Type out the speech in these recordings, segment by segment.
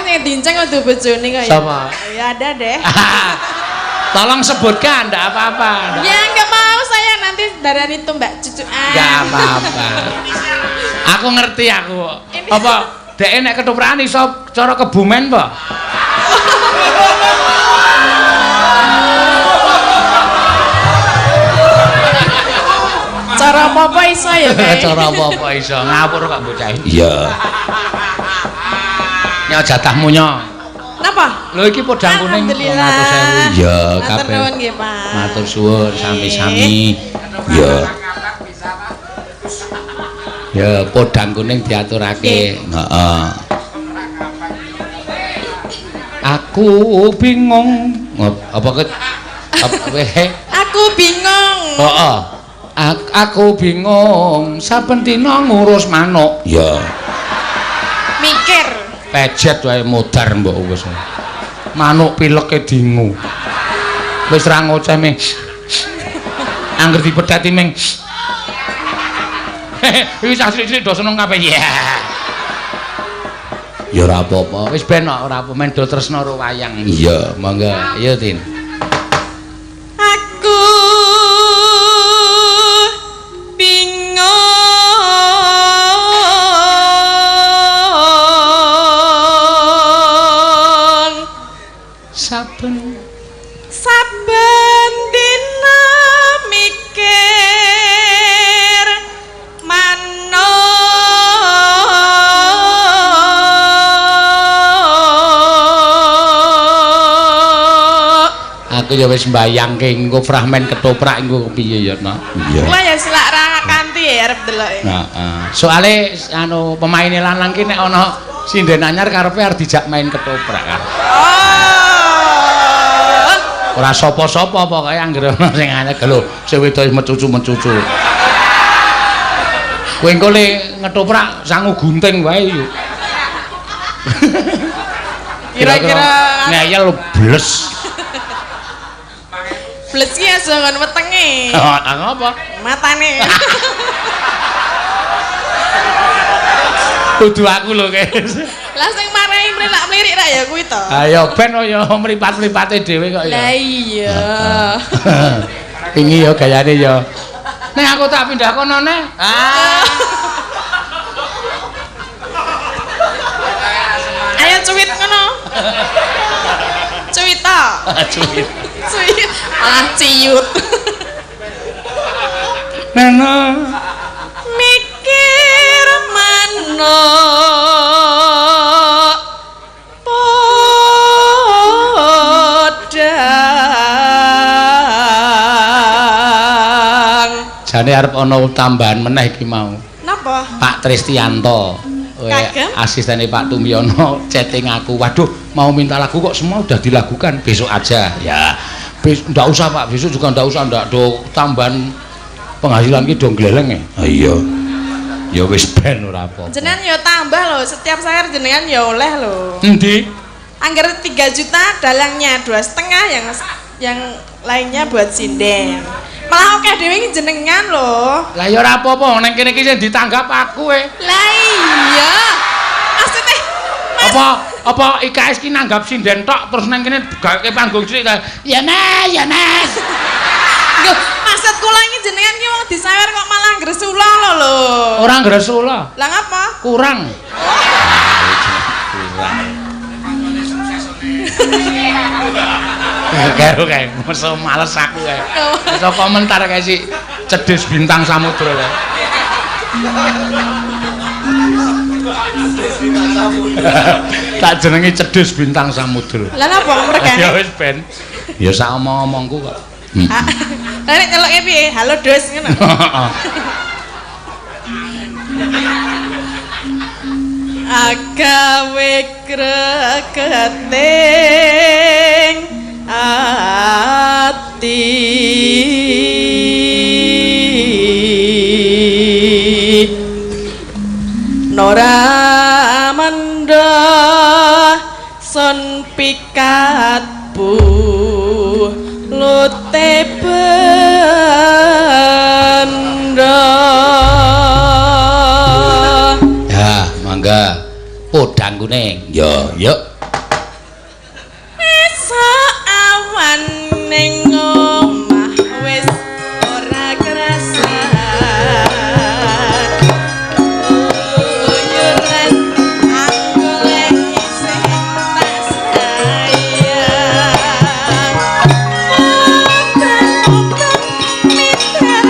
yang diinceng kudu bojone kok ya. Siapa? Ya ada deh. Tolong sebutkan, enggak apa-apa. Ya enggak mau saya nanti darah itu Mbak Cucuan. Enggak apa-apa. Aku ngerti aku. Apa dhek nek ketoprak iso cara kebumen apa? Cara apa-apa iso ya, Pak? Cara apa-apa iso. Ngapur kok bocah. Iya. Nyok jatahmu nyok. Napa? Lho iki podang kuning 200.000. Iya, kabeh. Matur nuwun nggih, Pak. Matur suwun sami-sami. Iya. Ya podang kuning diaturake. Heeh. Aku bingung. Apa ke? Aku bingung. Heeh. Aku bingung saben dina ngurus manuk. Ya. Mikir. Pejet wae modar mbok wis. Manuk pileke dingu. Wis ra ngoceh ming. Angger dipedhati ming. Iki cah cilik-cilik do seneng kabeh. Ya. Ya ora apa-apa. Wis ben ora apa men do tresna karo wayang. Iya, monggo. Iya, Tin. Aku saben dina mikir manuk. Aku ya wis mbayangke engko fragmen ketoprak engko piye ya, Nak. Iya. Kula ya silak ra kanthi ya arep deloke. Heeh. Soale anu pemaine lanang ki nek ana sinden anyar karepe arep dijak main ketoprak kan. Ora sapa-sapa pokoke anggere ana sing anyar lho, sing wedok mecucu-mecucu. Kowe engko le ngetoprak sangu gunting wae yo. Kira-kira ngeyel bles. Bles ki aja ngon wetenge. Heeh, apa? Matane. Kudu aku lho, guys. Lah sing marahi mlelak-mlirik ra ya kuwi to. Ayo ben ya mripat-mripate dhewe kok ya. Lah iya. Pingi ya gayane ya. Nek aku tak pindah kono neh. Ayo cuwit ngono. Cuwit to. Cuwit. Cuwit. Malah ciut. Nana mikir manuk podang. jane arep ana tambahan meneh iki mau. Napa? Pak Tristianto. Asistene Pak Tumyono chatting aku. Waduh, mau minta lagu kok semua udah dilakukan. Besok aja. Ya. Ndak usah Pak, besok juga ndak usah, ndak do tambahan penghasilan ki dong gleleng e. Ha iya. Ya wis ben ora apa-apa. Jenengan ya tambah loh, setiap sayur jenengan ya oleh loh. Endi? Angger 3 juta dalangnya 2,5 yang lainnya buat sinden. Malah oke dhewe iki jenengan loh. Lah ya ora apa-apa, ning kene iki sing ditanggap aku e. Lah iya. Maksudnya apa IKS ki nanggap sinden tok terus nang kene gaweke panggung sik. Ya Mas, ya Mas. Lho, maksud kula iki jenengan ki wong disawer kok malah gresula lho. Ora gresula. Lah ngapa? Kurang. Karo kae, meso males aku kae. Iso komentar kae sik cedhis bintang samudra kae. Tak jenenge cedhis bintang samudra. Lah napa mergane? Ya wis ben. Ya sak omong-omongku kok. Lah nek nyeloke piye? Halo Dos ngono. Agawe gregeting ati Nora manda son pikatku lute benda. Ya, mangga podang kuning. Ya, yuk. awan ning omah wis ora kerasa uyuran aku lagi sing tak sayang muter-muter miter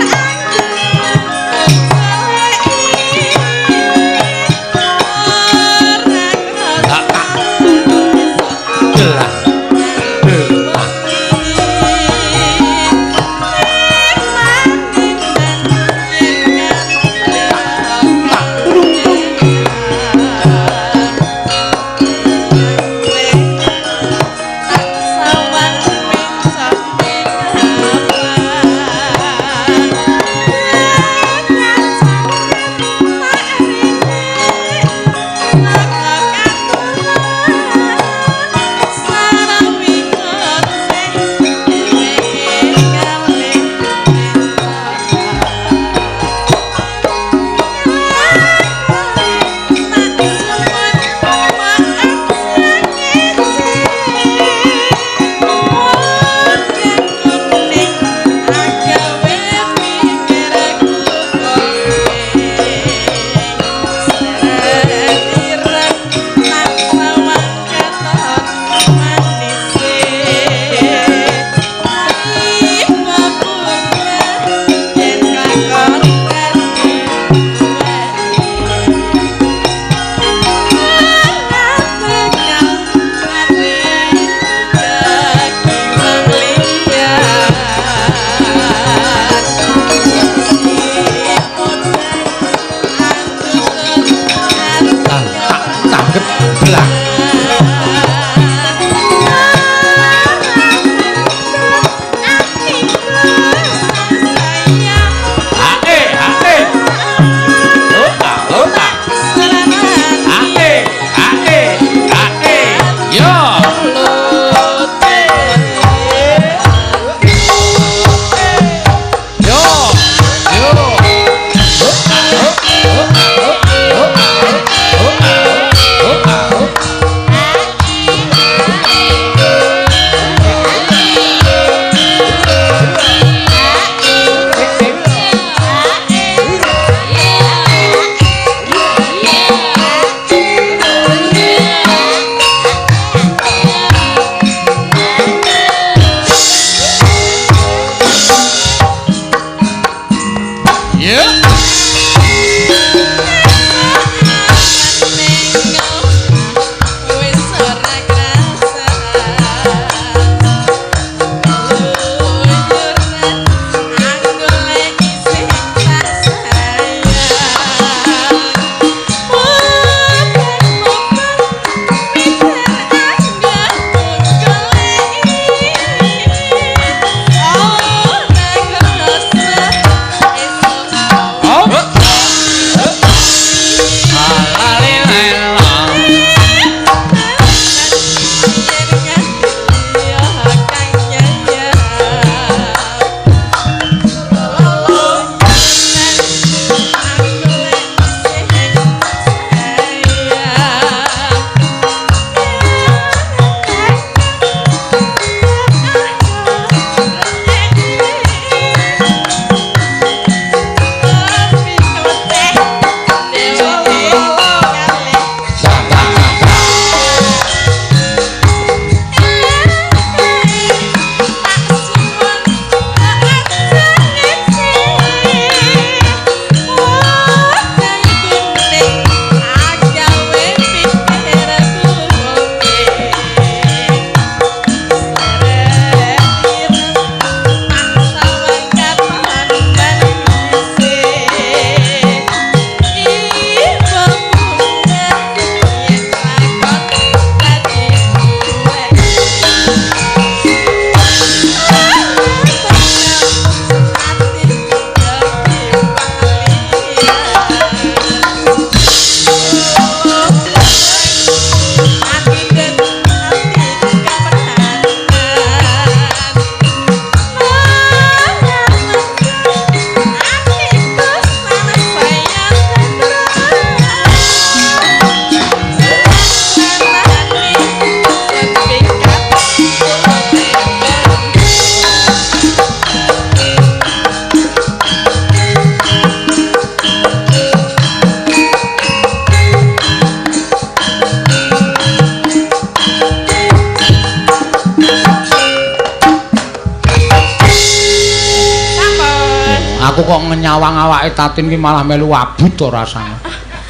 kok nyawang awake Tatin ki malah melu abut to rasane.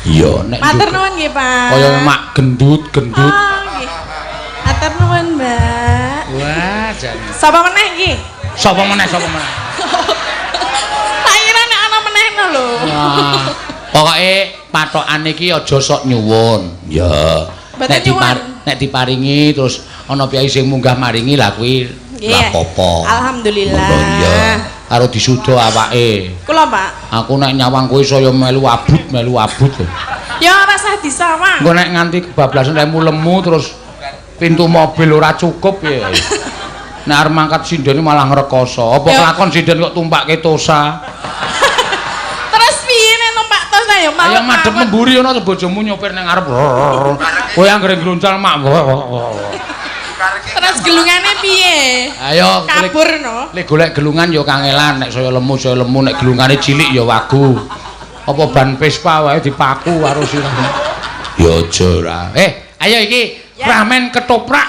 Iya nek. Matur nuwun nggih, Pak. Kaya mak gendut-gendut. Oh, nggih. Matur nuwun, Mbak. Wah, jane. Sapa meneh iki? Sapa meneh? Tak kira nek ana menehno lho. Wah. Pokoke patokan iki aja sok nyuwun. Ya. Nek diparingi terus ana piyai sing munggah maringi lah kuwi ora apa-apa. Alhamdulillah. Iya. Karo disuda awake. Kula, Pak. Aku nek nyawang kowe saya melu abut. Ya ora usah disawang. Engko nek nganti kebablasan lemu terus pintu mobil ora cukup ya. Nek arep mangkat sinden malah ngrekoso. Apa kelakon sinden kok tumpake tosa? Terus piye nek numpak tosa ya mau. Ayo madhep nemburi ana bojomu nyopir ning ngarep. Kowe anggere gruncal mak. Terus gelungane piye? Ayo kabur no. Lek golek gelungan ya kangelan, nek saya lemu nek gelungane cilik ya wagu. Apa ban Vespa wae dipaku karo sirah. Ya aja ora. Ayo iki ramen ketoprak.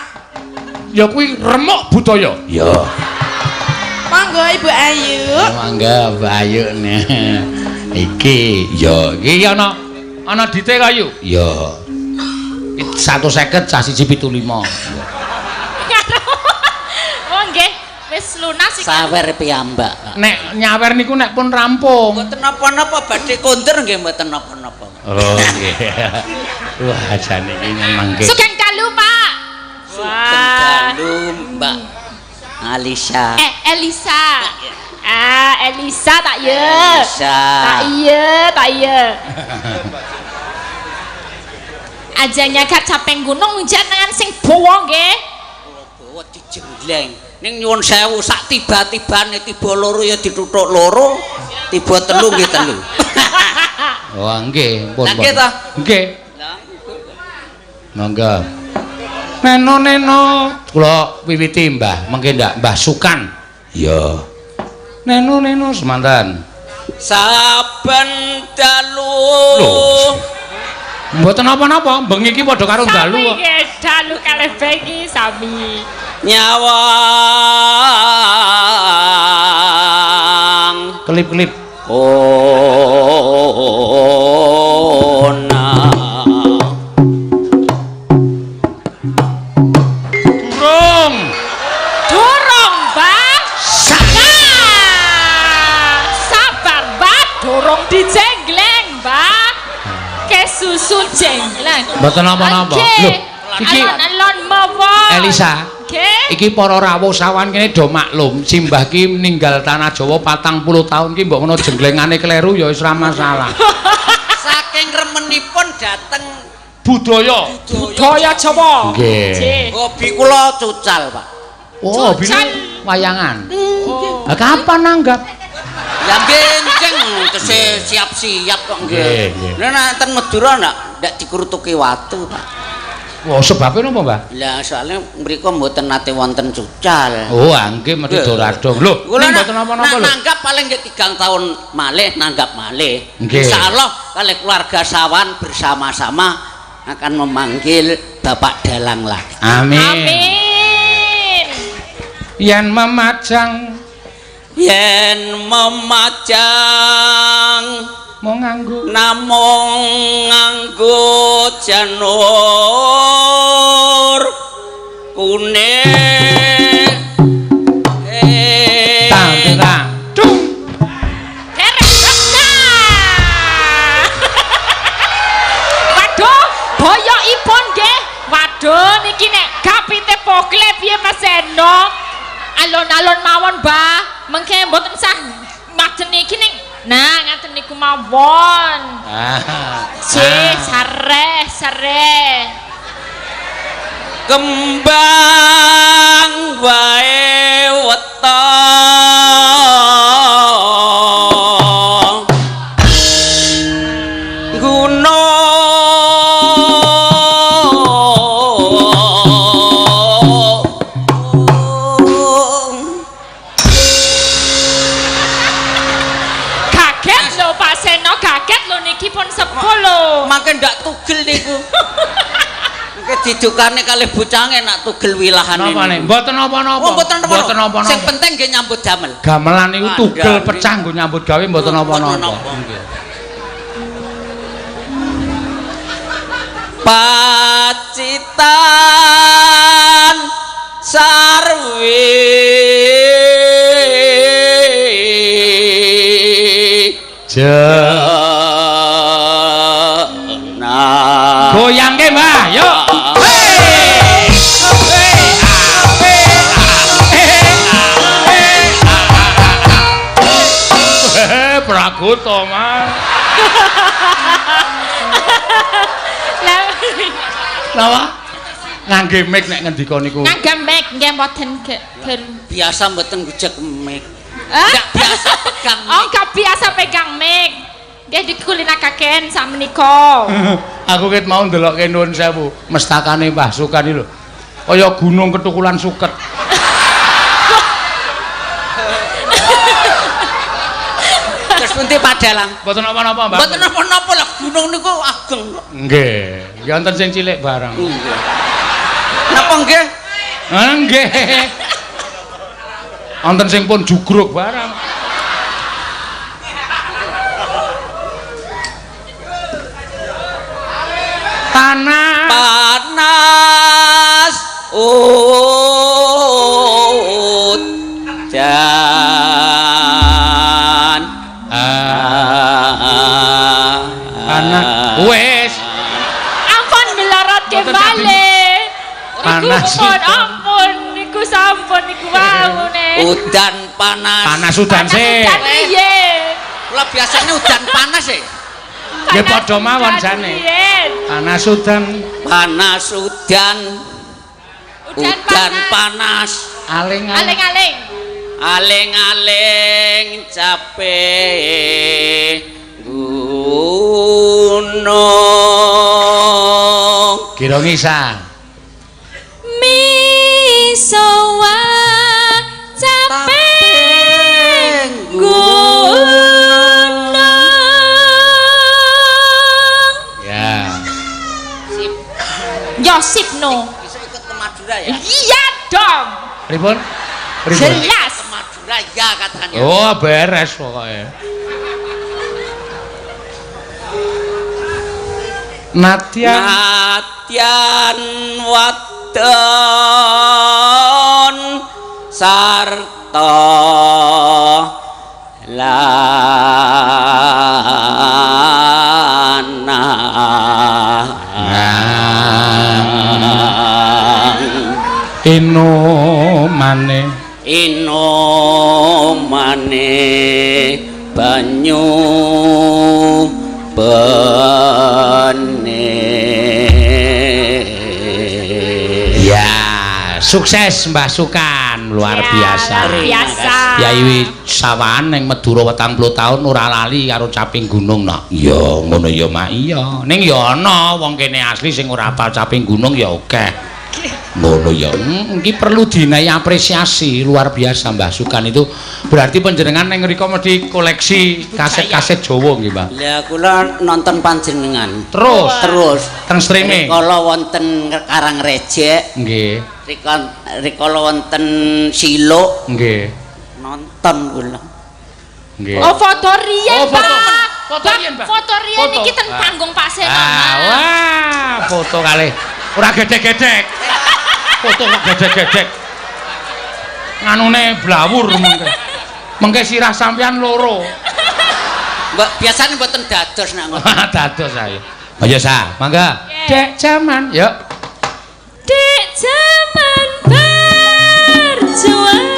Ya kuwi remuk budaya. Ya. Monggo Ibu Ayu. Mangga Mbak Ayu nih. Iki iki ana dite kayu. Ya. 150 cah 175. Nggih, wis lunas iki. Sawer piyambak. Nek nyawer niku nek pun rampung. Mboten napa-napa badhe kondur nggih mboten napa-napa. Oh nggih. Wah jane iki memang nggih. Sugeng dalu, Pak. Sugeng dalu, Mbak Alisa. Elisa. Elisa tak ye. Elisa. Tak iya. Aja nyagat capeng gunung jenengan sing bawa nggih. Bawa dijenggleng. Ning nyuwun sewu sak tiba-tibane tiba loro ya dituthuk loro, tiba telu nggih telu. Wah nggih, pun. Nggih ta? Nggih. Monggo. Neno kula wiwiti Mbah, mengke ndak Mbah Sukan. Iya. Neno semanten. Saben dalu. Mboten napa-napa, bengi iki padha karo dalu kok. Nggih, dalu kalih bengi sami. Nyawang Kelip-kelip. Durung, Mbah. Sabar, Mbah, durung dijenggleng, Mbah. Kesusu jengleng. Mboten napa-napa. Lho, iki alon mawon. Elisa. Nggih. Iki para rawuh sawan kene do maklum, simbah ki ninggal tanah Jawa 40 taun ki mbok menawa jenglengane kleru ya wis ora masalah. Saking remenipun dateng Budaya Jawa. Nggih. hobi kula cucal, Pak. Oh, Cucal. wayangan. Lah kapan nanggap? Ya benjeng tese siap-siap kok nggih. Nggih. Nek nanten Madura ndak dikurutuki watu, Pak. Oh, sebabnya napa, Mbah? Lah soalnya mriku mboten nate wonten cucal. Oh, nggih mesti doradong. Lho, ning mboten napa-napa lho. Nanggap paling nggih 3 tahun malih nanggap malih. Nggih. Insyaallah kali keluarga sawan bersama-sama akan memanggil Bapak Dalang lagi. Amin. Amin. Yen memajang mau nganggo namung nganggo janur kuning tang dung. Waduh, boyokipun nggih. Waduh, niki nek gapite pokle piye Mas Eno? Alon-alon mawon, Mbah. Mengke mboten sah majen iki ning nah ngaten niku mawon. Sare. kembang wae wetong Kaget lho niki pun 10. makin ndak tugel niku. Mungkin didukane kalih bocange nak tugel wilahane. Napa nek? Mboten napa-napa. Oh, mboten napa-napa. Sing penting nggih nyambut damel. Gamelan niku tugel pecah nggo nyambut gawe mboten napa-napa. Nggih. Pacitan sarwi jana goyangke Mbah yuk Pragoto Mas Napa? Ngangge mic nek ngendika niku. Ngangge mic nggih mboten biasa mboten gujek mic. Enggak biasa pegang mic. Oh, enggak biasa pegang mic. Nggih dikulinakaken sakmenika. Aku ket mau ndelokke nuwun sewu, mestakane Mbah Sukan iki lho. Kaya gunung ketukulan suket. Terus pundi Padalang? Mboten napa-napa, Mbah. Mboten napa-napa lah gunung niku ageng kok. Nggih, nggih wonten sing cilik barang. Nggih. Napa nggih? Nggih. Wonten sing pun jugruk barang. Panas udan anak wes ampun melorotke bale panas ampun niku sampun niku waune udan panas udan sih kula biasanya udan panas sih nggih padha mawon jane panas udan udan panas aling-aling capek gunung kira ngisa misowa capek gunung ya sip yo sip no bisa ikut ke Madura ya iya dong pripun jelas ke Madura ya katanya oh beres pokoknya Natyan wadon sarta lanang inomane banyu bene ya sukses Mbah Sukan luar biasa Yai Sawan ning Madura 40 tahun ora lali karo caping gunung nak iya ngono ya mak iya ning ya ana wong kene asli sing ora apal caping gunung ya akeh ngono ya iki perlu dinai apresiasi luar biasa Mbah Sukan itu berarti panjenengan ning mriko mesti koleksi kaset-kaset Jawa nggih Mbah lah kula nonton panjenengan terus teng streaming kala wonten Karangreje nggih rikala wonten Silo nggih nonton kula nggih oh foto riyen foto riyen Mbak foto riyen iki teng panggung Pak Seno wah foto kalih ora gedek-gedek foto kok gedek-gedek nganune blawur mengke sirah sampean loro mbak biasanya mboten dados nak ngono dados ae ayo sa mangga dek jaman yuk dek jaman berjuang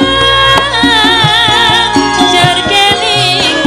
jar kelingan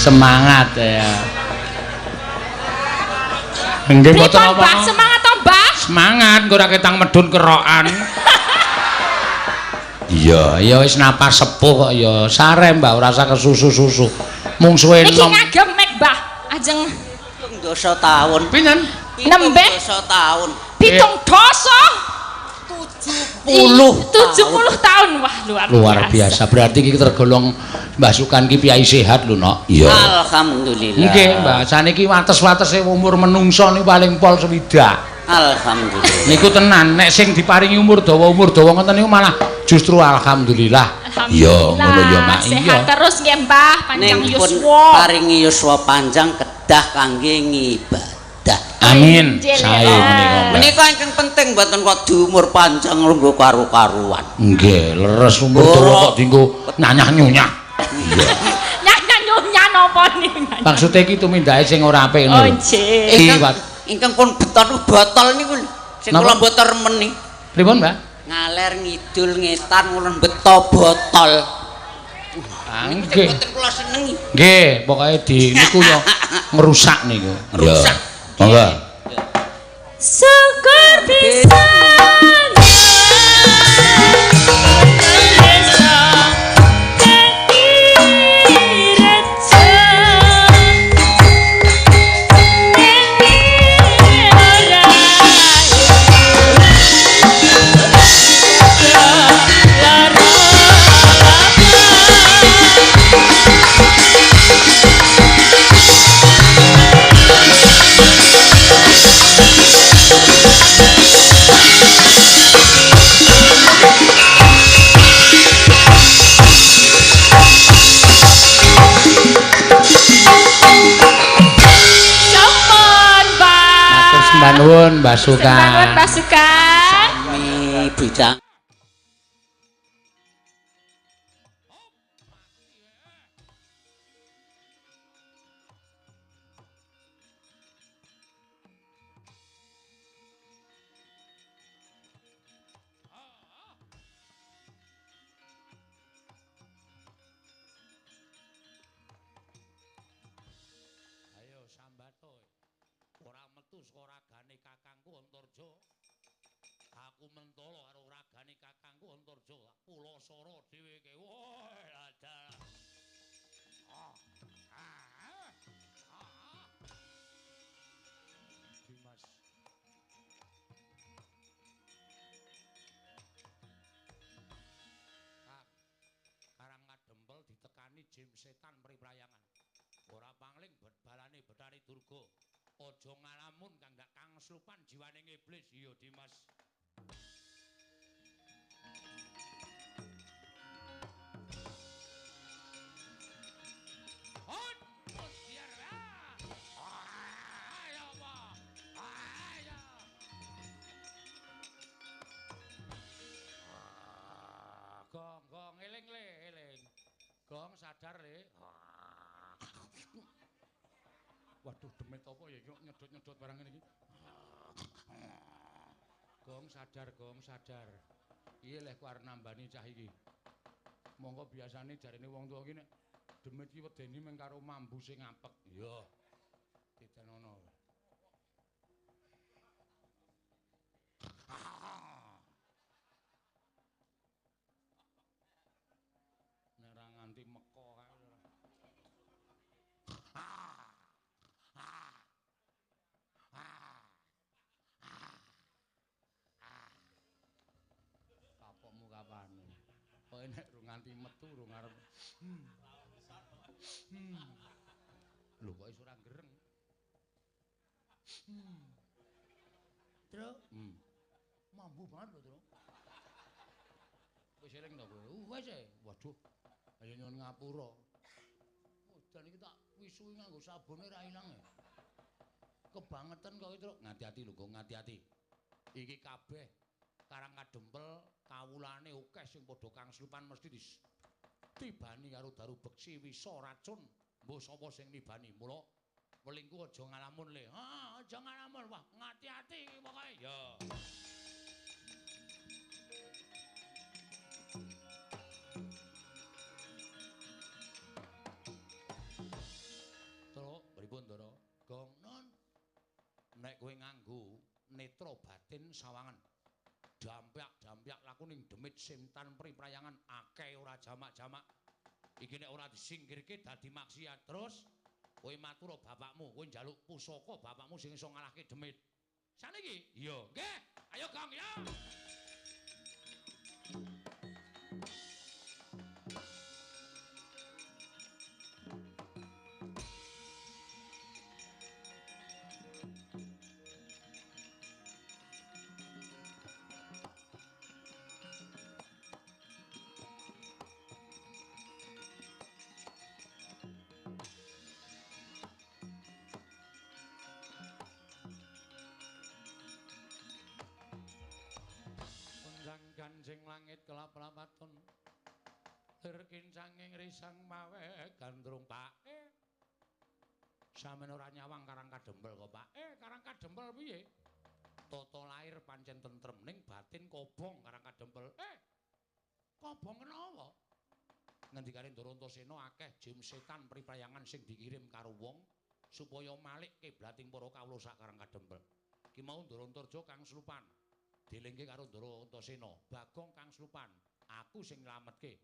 Semangat ya. Nggih mboten apa. Semangat to, Mbah? Semangat engko ora ketang medun kerokan. Iya, ya wis napas sepuh kok ya. Sare, Mbak, ora usah kesusu-susu. Mung suwe Niki ngagem mek, Mbah. Ajeng 7 tahun. pinten? Nembeh 7 tahun. 7 dosa. 70 tahun. Wah, Luar biasa. Berarti iki tergolong Mbah Sukan ki piyai sehat lho, Nok. Iya. Alhamdulillah. Nggih, Mbah. Saniki wates-watese umur menungso niku paling pol swidak. Alhamdulillah. Niku tenan, nek sing diparingi umur dawa ngoten niku malah justru alhamdulillah. Iya, ngono ya, Mak. Iya. Sehat terus nggih, Mbah. Panjang Ning pun yuswa. paringi yuswa panjang kedah kangge ngibadah. Amin. Injil, Sae ya. menika. Menika ingkang penting mboten kok diumur panjang lungguh karu-karuan. Nggih, leres umur dawa kok dienggo nyanyah-nyunyah. Iya. Nyanyah napa niku? Maksude iki tumindake sing ora apik ngono. Oh, nggih. Ingkang pun beton botol niku sing kula mboten remen niki. Pripun, Mbak? Ngaler ngidul ngetan ngulon beto botol. Nggih. Mboten kula senengi. Nggih, pokoke di niku yo ngrusak niku. Rusak. Monggo. Syukur bisa. Mbak nuwun, Mbak Sukan. Mbak Sukan. Sami bidang. Aku mentolo karo ragane kakangku Antarja Pulasara dhewe ke. Woi, ada. Dimas. Karang ngadempel ditekani jim setan mriprayangan. Ora pangling balane Betari Durga. Aja ngalamun kang gak kangslupan jiwane iblis. Iya, Dimas. Gong, eling le, eling. Gong sadar le. Waduh, demit apa ya iki nyedot-nyedot barang ngene iki. Gong sadar. Iya leh ku arep nambani cah iki. Monggo biasane jarene wong tuwa iki nek demit iki wedeni mung karo mambu sing apek. Iya. Ditenono. Nek ora nganti meko kae ora. Kapokmu kapane? Kok nek ru nganti metu ru ngarep. Lho kok iso ora gereng? Truk. Mambu banget lho, Truk. Wis eling to kowe? Wis e. Waduh. Ayo nyuwun ngapura. Dan iki tak wisui nganggo sabune ra ilang e. Kebangetan kok, Truk. Ngati-ati lho, Gong, ngati-ati. Iki kabeh karang kadempel kawulane akeh sing padha kangslupan mesti tibani karo daru beksi wisa racun mbok sapa sing nibani mula welingku aja ngalamun le aja ngalamun wah ngati-ati pokoke ya nek kowe nganggo netra batin sawangan dampyak laku ning demit simtan priprayangan akeh ora jamak-jamak iki nek ora disingkirke dadi maksiat terus kowe matur bapakmu kowe njaluk pusaka bapakmu sing iso ngalahke demit saniki iya nggih ayo Gong ya Ganjing langit kelap-lapaton lir kincanging risang mawe gandrung Pak sampeyan ora nyawang Karang Kadempel kok Pak Karang Kadempel piye tata lair pancen tentrem ning batin kobong Karang Kadempel kobong kenapa ngendikane Ndara Antasena akeh jim setan priprayangan sing dikirim karo wong supaya malik kiblating para kawula sak Karang Kadempel ki mau Ndara Antarja kang slupan dilingke karo Ndara Antasena Bagong kang slupan aku sing nylametke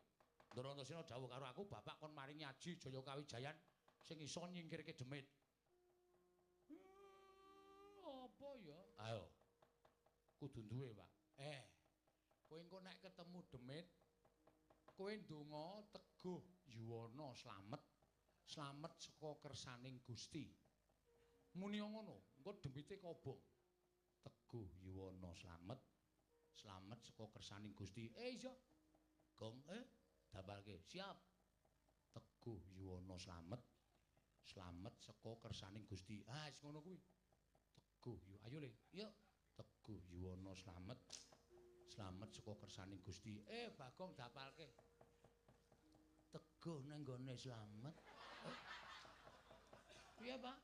Ndara Antasena dawuh karo aku bapak kon maringi aji Jaya Kawijayan sing iso nyingkirke demit apa ya ayo kudu duwe Pak kowe engko nek ketemu demit kowe ndonga teguh yuwana slamet saka kersaning Gusti muni ngono engko demite kobong teguh yuwana slamet saka kersaning Gusti iya Gong dapalke siap teguh yuwana slamet saka kersaning Gusti wis ngono kuwi teguh ayo le yuk teguh yuwana slamet saka kersaning Gusti Bagong dapalke teguh nang gone slamet piye Pak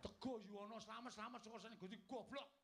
teguh yuwana slamet saka kersaning Gusti goblok